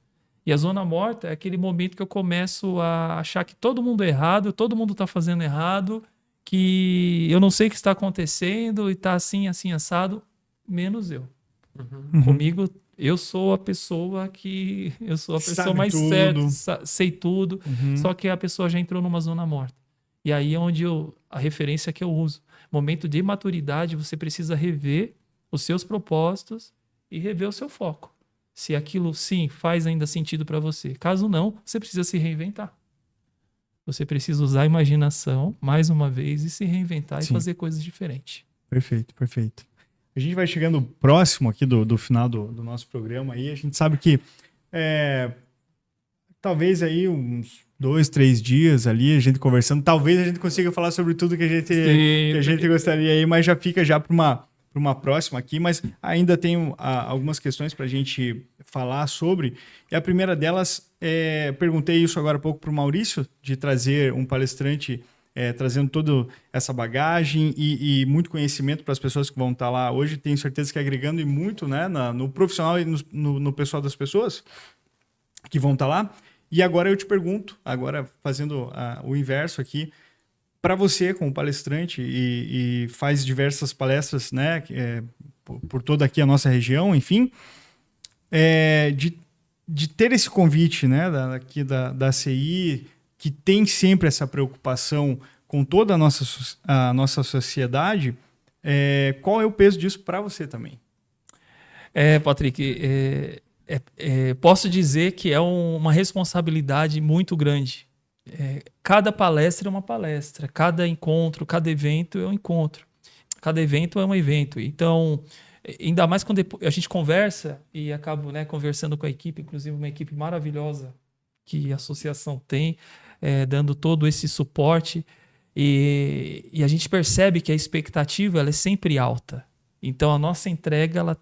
E a zona morta é aquele momento que eu começo a achar que todo mundo é errado, todo mundo está fazendo errado, que eu não sei o que está acontecendo e está assim, assim, assado, menos eu. Comigo, eu sou a pessoa Sabe mais tudo. certa, sei tudo, só que a pessoa já entrou numa zona morta. E aí é onde a referência que eu uso. Momento de maturidade, você precisa rever os seus propósitos e rever o seu foco. Se aquilo, sim, faz ainda sentido para você. Caso não, você precisa se reinventar. Você precisa usar a imaginação, mais uma vez, e se reinventar e fazer coisas diferentes. Perfeito, perfeito. A gente vai chegando próximo aqui do final do nosso programa aí. A gente sabe que talvez aí uns 2, 3 dias ali, a gente conversando, talvez a gente consiga falar sobre tudo que a gente gostaria aí, mas já fica já para uma próxima aqui, mas ainda tenho algumas questões para a gente falar sobre. E a primeira delas, perguntei isso agora há pouco para o Maurício, de trazer um palestrante trazendo toda essa bagagem e muito conhecimento para as pessoas que vão estar lá hoje. Tenho certeza que agregando e muito, né, no profissional e no pessoal das pessoas que vão estar lá. E agora eu te pergunto, agora fazendo o inverso aqui, para você como palestrante e faz diversas palestras, né, por toda aqui a nossa região, enfim, de ter esse convite, né, aqui da CI, que tem sempre essa preocupação com toda a nossa sociedade, qual é o peso disso para você também? Patrick, posso dizer que é uma responsabilidade muito grande. Cada palestra é uma palestra, cada encontro, cada evento é um encontro, cada evento é um evento. Então, ainda mais quando a gente conversa e acabo, né, conversando com a equipe, inclusive uma equipe maravilhosa que a associação tem, dando todo esse suporte, e a gente percebe que a expectativa ela é sempre alta. Então, a nossa entrega ela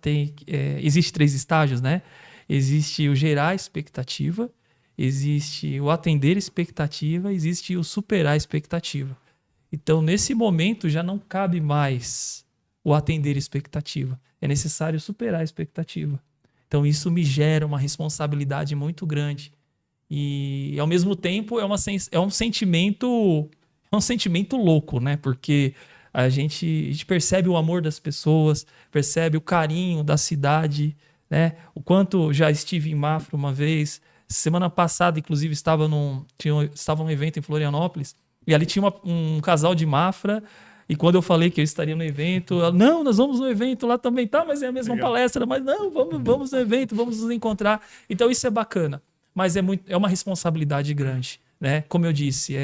existe 3 estágios, né? Existe o gerar expectativa, existe o atender expectativa, existe o superar expectativa. Então, nesse momento, já não cabe mais o atender expectativa. É necessário superar a expectativa. Então, isso me gera uma responsabilidade muito grande. E, ao mesmo tempo, é um sentimento louco, né? Porque a gente percebe o amor das pessoas, percebe o carinho da cidade, né? O quanto já estive em Mafra uma vez. Semana passada, inclusive, estava num evento em Florianópolis e ali tinha um casal de Mafra. E quando eu falei que eu estaria no evento, ela, não, nós vamos no evento lá também, tá? Mas é a mesma Legal. palestra, mas não, vamos no evento, vamos nos encontrar. Então isso é bacana, mas é uma responsabilidade grande, né? Como eu disse,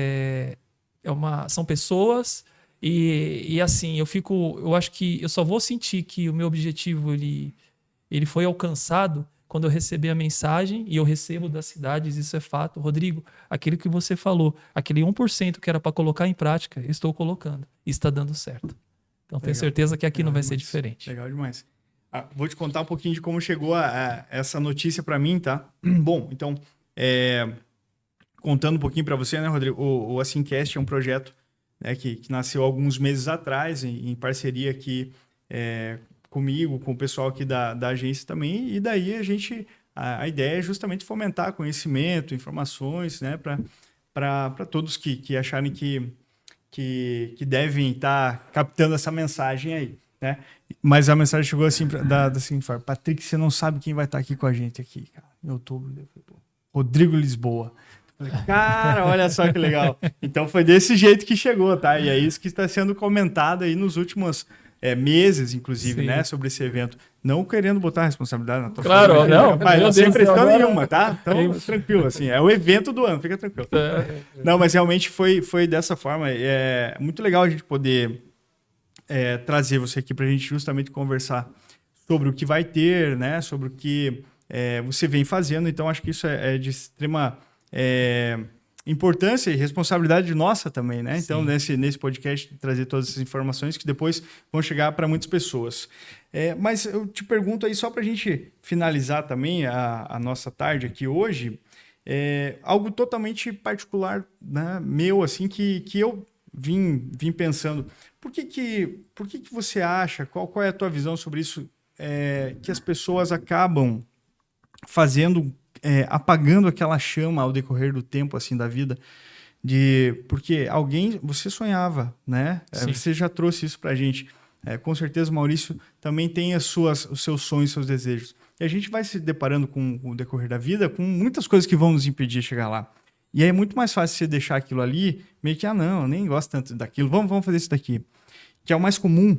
são pessoas e assim, eu acho que eu só vou sentir que o meu objetivo ele foi alcançado quando eu receber a mensagem, e eu recebo das cidades, isso é fato, Rodrigo, aquilo que você falou, aquele 1% que era para colocar em prática, eu estou colocando e está dando certo. Então tenho certeza que aqui não vai ser diferente. Legal demais. Vou te contar um pouquinho de como chegou essa notícia para mim, tá? Bom, então, contando um pouquinho para você, né, Rodrigo? O Assincast é um projeto, né, que nasceu alguns meses atrás, em parceria aqui comigo, com o pessoal aqui da agência também, e daí a ideia é justamente fomentar conhecimento, informações, né, para todos que acharem que devem estar captando essa mensagem aí, né? Mas a mensagem chegou assim, Patrick, você não sabe quem vai estar aqui com a gente aqui, cara, em outubro. Rodrigo Lisboa. Cara, olha só que legal. Então foi desse jeito que chegou, tá? E é isso que está sendo comentado aí nos últimos meses, inclusive, sim, né? Sobre esse evento. Não querendo botar a responsabilidade na tua claro, família, não. Rapaz, não sem pressão nenhuma, tá? Então, tranquilo, assim. É o evento do ano, fica tranquilo. Não, mas realmente foi dessa forma. É muito legal a gente poder trazer você aqui pra gente justamente conversar sobre o que vai ter, né? Sobre o que você vem fazendo. Então, acho que isso é de extrema importância e responsabilidade nossa também, né? Então, nesse podcast, trazer todas essas informações que depois vão chegar para muitas pessoas. Mas eu te pergunto aí, só para a gente finalizar também a nossa tarde aqui hoje, algo totalmente particular, né, meu, assim, que eu vim pensando. Por que você acha, qual é a tua visão sobre isso, que as pessoas acabam fazendo, apagando aquela chama ao decorrer do tempo, assim, da vida, porque você sonhava, né? Você já trouxe isso pra gente. Com certeza o Maurício também tem os seus sonhos, seus desejos. E a gente vai se deparando com o decorrer da vida, com muitas coisas que vão nos impedir de chegar lá. E aí é muito mais fácil você deixar aquilo ali, meio que, não, eu nem gosto tanto daquilo, vamos fazer isso daqui. Que é o mais comum.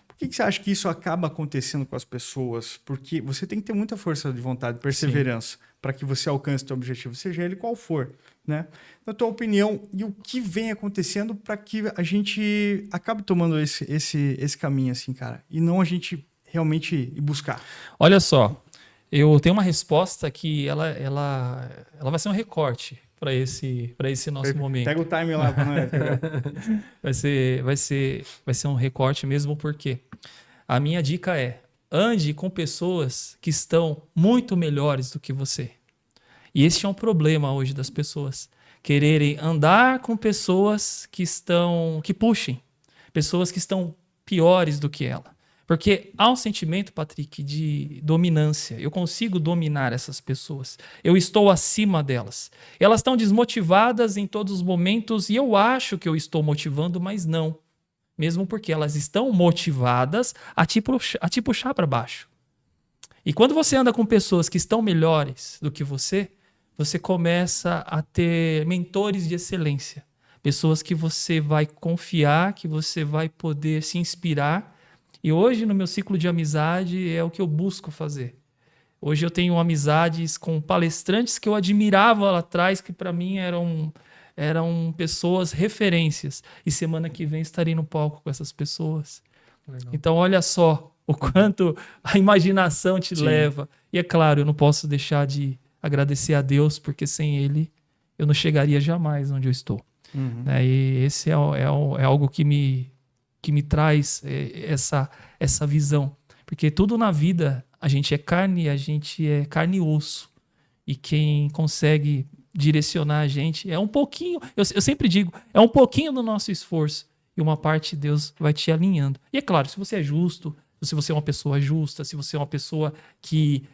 Por que você acha que isso acaba acontecendo com as pessoas? Porque você tem que ter muita força de vontade, perseverança, para que você alcance o seu objetivo, seja ele qual for, né? Na tua opinião, e o que vem acontecendo para que a gente acabe tomando esse caminho, assim, cara, e não a gente realmente ir buscar? Olha só, eu tenho uma resposta que ela vai ser um recorte para esse nosso momento. Pega o time lá para nós. vai ser um recorte mesmo, porque a minha dica ande com pessoas que estão muito melhores do que você. E esse é um problema hoje das pessoas, quererem andar com pessoas que puxem, pessoas que estão piores do que ela. Porque há um sentimento, Patrick, de dominância. Eu consigo dominar essas pessoas. Eu estou acima delas. Elas estão desmotivadas em todos os momentos e eu acho que eu estou motivando, mas não. Mesmo porque elas estão motivadas a te puxar para baixo. E quando você anda com pessoas que estão melhores do que você começa a ter mentores de excelência. Pessoas que você vai confiar, que você vai poder se inspirar. E hoje, no meu ciclo de amizade, é o que eu busco fazer. Hoje eu tenho amizades com palestrantes que eu admirava lá atrás, que para mim eram pessoas referências. E semana que vem estarei no palco com essas pessoas. Legal. Então, olha só o quanto a imaginação te leva. E é claro, eu não posso deixar de agradecer a Deus, porque sem Ele eu não chegaria jamais onde eu estou. Uhum. E esse é algo que me traz essa visão. Porque tudo na vida, a gente é carne e osso. E quem consegue direcionar a gente é um pouquinho, eu sempre digo, é um pouquinho do nosso esforço. E uma parte de Deus vai te alinhando. E é claro, se você é justo, se você é uma pessoa justa, se você é uma pessoa que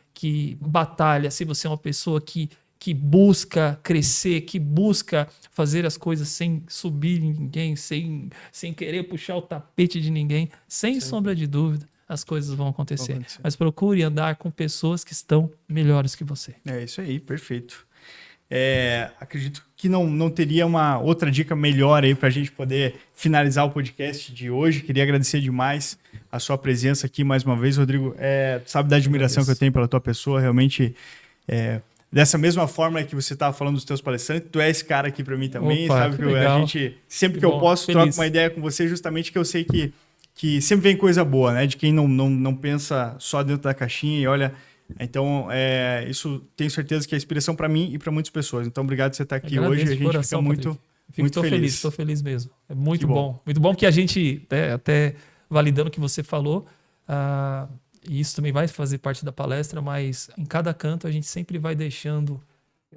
batalha, se você é uma pessoa que busca crescer, que busca fazer as coisas sem subir em ninguém, sem querer puxar o tapete de ninguém, sem sombra de dúvida, as coisas vão acontecer. Mas procure andar com pessoas que estão melhores que você. É isso aí, perfeito. Acredito que não teria uma outra dica melhor aí para a gente poder finalizar o podcast de hoje. Queria agradecer demais a sua presença aqui mais uma vez, Rodrigo. Sabe da admiração que eu tenho pela tua pessoa, realmente. Dessa mesma forma que você estava falando dos teus palestrantes, tu é esse cara aqui para mim também. Opa, sabe que a gente, sempre que eu posso, troco uma ideia com você, justamente que eu sei que sempre vem coisa boa, né? De quem não pensa só dentro da caixinha e olha Então, isso tenho certeza que é inspiração para mim e para muitas pessoas. Então, obrigado por você estar aqui Agradeço hoje. A de gente coração, fica muito, Patrick. muito feliz. Estou feliz mesmo. É muito Que bom. Muito bom que a gente, até validando o que você falou, e isso também vai fazer parte da palestra, mas em cada canto a gente sempre vai deixando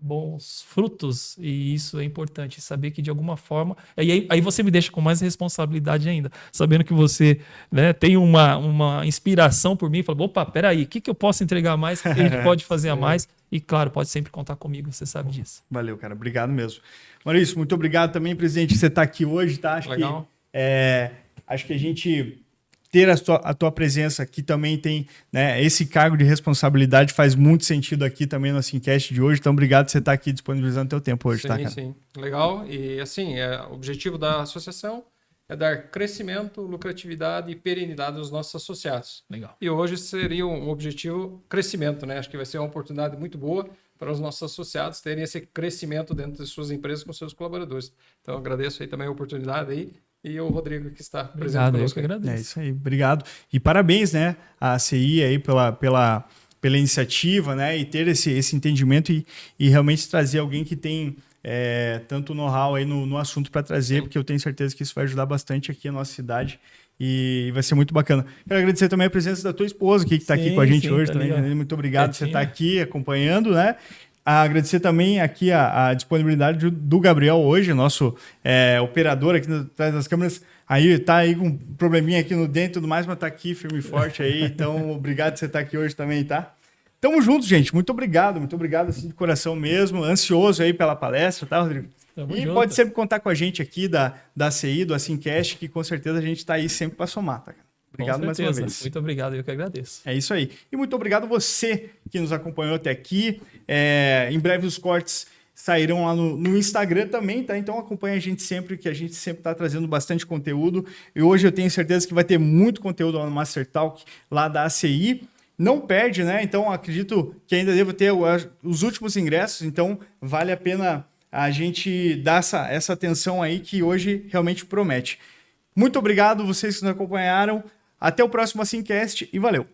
bons frutos, e isso é importante, saber que de alguma forma, aí você me deixa com mais responsabilidade ainda, sabendo que você, né, tem uma inspiração por mim, e fala, opa, peraí, o que eu posso entregar mais, o que a gente pode fazer a mais, e claro, pode sempre contar comigo, você sabe disso. Valeu, cara, obrigado mesmo. Maurício, muito obrigado também, presidente, que você está aqui hoje, tá? Acho que a gente ter a tua presença aqui também tem, né, esse cargo de responsabilidade faz muito sentido aqui também no Assincast de hoje. Então, obrigado por você estar aqui disponibilizando o teu tempo hoje, tá, cara? Sim, legal. E assim, o objetivo da associação é dar crescimento, lucratividade e perenidade aos nossos associados. Legal. E hoje seria um objetivo crescimento, né? Acho que vai ser uma oportunidade muito boa para os nossos associados terem esse crescimento dentro de suas empresas com seus colaboradores. Então, agradeço aí também a oportunidade aí. E o Rodrigo que está presente conosco. É isso aí, obrigado. E parabéns, né, a ACI aí pela iniciativa, né, e ter esse entendimento e realmente trazer alguém que tem tanto know-how aí no assunto para trazer, porque eu tenho certeza que isso vai ajudar bastante aqui a nossa cidade e vai ser muito bacana. Quero agradecer também a presença da tua esposa que está aqui com a gente hoje tá também. Muito obrigado por você estar aqui acompanhando, né? Agradecer também aqui a disponibilidade do Gabriel hoje, nosso operador aqui atrás das câmeras. Aí tá aí com um probleminha aqui no dente e tudo mais, mas tá aqui firme e forte aí. Então, obrigado por você estar aqui hoje também, tá? Tamo junto, gente. Muito obrigado assim de coração mesmo. Ansioso aí pela palestra, tá, Rodrigo? Tamo e junto. pode sempre contar com a gente aqui da ACI, do Assincast, que com certeza a gente tá aí sempre para somar, tá, cara? Obrigado mais uma vez. Muito obrigado, eu que agradeço. É isso aí. E muito obrigado você que nos acompanhou até aqui. Em breve os cortes sairão lá no Instagram também, tá? Então acompanha a gente sempre, que a gente sempre está trazendo bastante conteúdo. E hoje eu tenho certeza que vai ter muito conteúdo lá no Master Talk, lá da ACI. Não perde, né? Então acredito que ainda devo ter os últimos ingressos, então vale a pena a gente dar essa atenção aí que hoje realmente promete. Muito obrigado vocês que nos acompanharam. Até o próximo Assincast e valeu!